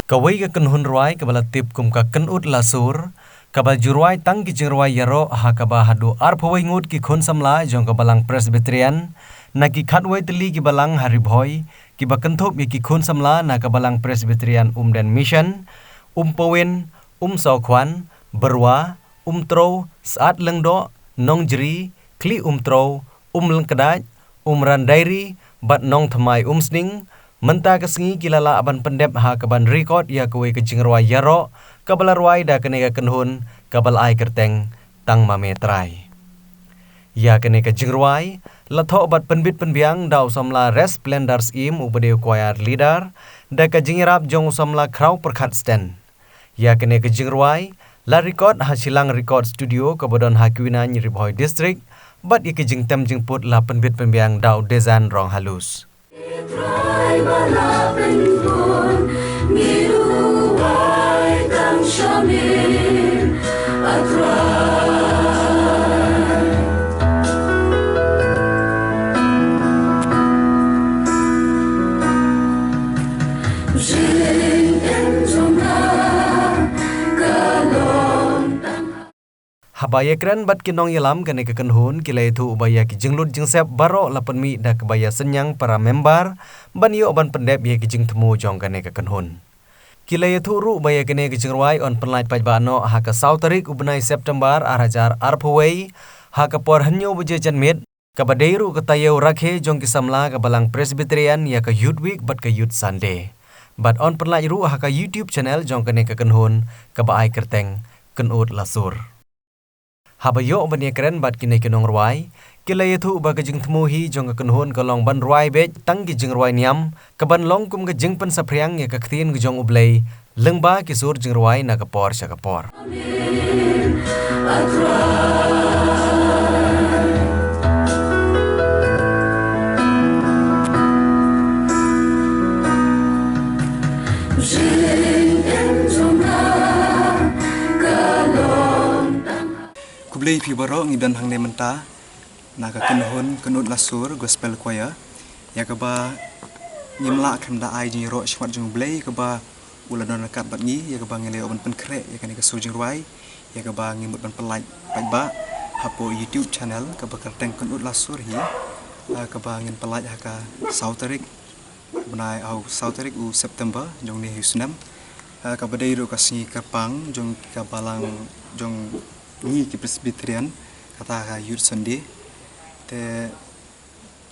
Kawai ka kenhun ruai kabala tip kum ka kenut lasur kabal juruai tang ki jingruai yaro ha kaba hadu arphawai ngut ki khun samla jong kabalang Presbyterian na ki khatwai teli ki balang hari bhoi ki bakenthop ki khun samla na kabalang Presbyterian umden mission pawin saukhwan berwa tro saat lengdo nongjri kli tro lengkedaj randairi bat nong thamai sning menta kesengi kilala aban pendep ha kaban record ya kuwe ke jingrwa yaro kabala ruai da kene ka kenhun kabal ai kerteng tang mame trai ya kene ka jingrwai latho bat penbit penbiang daw samla resplenders im ubade choir leader da ka jingrap jong samla kraw perkhat stand ya kene ka jingrwai la record hasilang record studio kabodon hakwina nyiribhoi district bat ya ke jingtem jingput la penbit penbiang daw desan rong halus Habaya keren bat kinong yalam kene kekenhun kilai tu ubaya ki jinglut jingsep baro lapan mi da kebaya senyang para member ban yo ban pendep ye ki jing temu jong kene kekenhun kilai tu ru ubaya kene ki jingruai on penlait pajbano ha ka sautarik ubnai September arajar arphawai ha ka por hanyo buje janmit kabadeiru katayo rakhe jong ki samla ka balang Presbyterian ya ka youth week bat ka youth Sunday bat on penlait ru ha ka YouTube channel jong kene kekenhun ka baai kerteng kenut lasur Habayo bania keren bat kini kenong ruai kilai tu ba kejing temuhi jong kenhun kolong ban ruai bej tang ki jing ruai niam kaban long kum ke jing pen sapriang ya kaktin ke jong ublei lengba ki sur jing ruai na kapor sya kapor Kublai pi baro ngidan hang ne menta na ka kenhun kenut lasur gospel choir ya ka ba nyimla kan da ai jing ro shwat jung blai ka ba uladon kat bat ngi ya ka ba ngele oban pen kre ya kan ka sur jing ruai ya ka ba ngimut ban pelaj pai ba hapo YouTube channel ka ba kerteng kenut lasur hi ka ba ngin pelaj ha ka sautarik benai au sautarik u September jong ni hisnam ka ba dei ro ka singi kapang jong ka balang jong ni ki Presbyterian kata ka youth Sunday te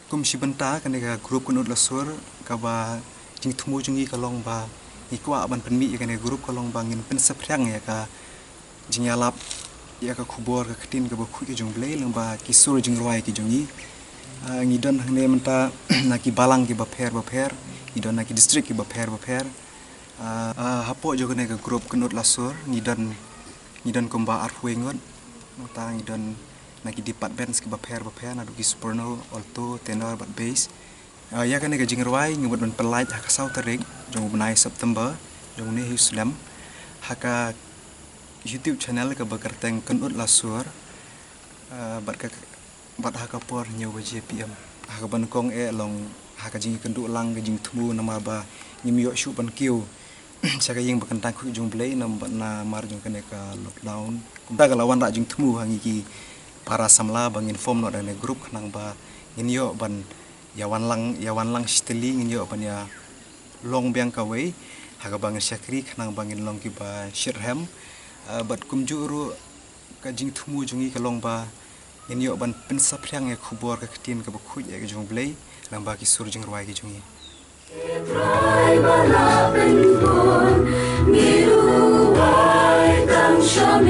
kum sibenta kan ka grup kunut lasur ka ba jing thumu jungi kalong ba ikwa ban penmi kan grup kalong bangin pen sapriang ya ka jing yalap ya ka khubor ka khatin ka ba khu ki jung blei lang ba ki sur jing roi ki jungi ngidon hangne menta na ki balang ki ba pher ngidon na ki district ki ba pher hapo jo kan ka grup kunut lasur ngidon kumba arfwe ngot nota ngidon nagi department ski ba pher na duki soprano alto tenor bat bass ya kan ga jingruai ngibut ban pelait ha ka sautarik jong benai September jong ni Islam ha ka YouTube channel ka ba kerteng kenut lasur bat ha ka por nyu ba JPM ha ka ban kong long ha ka jing kendu lang ga jing thumu nama ba nyim yo shu ban kiu saya yang berkentang ku jung blai na mar jung kene ka lockdown kumta ka lawan ra jung thmu hangi ki para samla bang inform no dane grup nang ba ngin yo ban yawan lang steli ngin yo ban ya long biang ka wei ha ka bang syakri nang bangin long ki ba shirham bat kum juru ka jing thmu jungi ka long ba ngin yo ban pen sapriang ya khubor ka ktin ka ba khuj ya jung blai lang ba ki sur jing rwai ki jungi Try malapit ko, niluway kang siya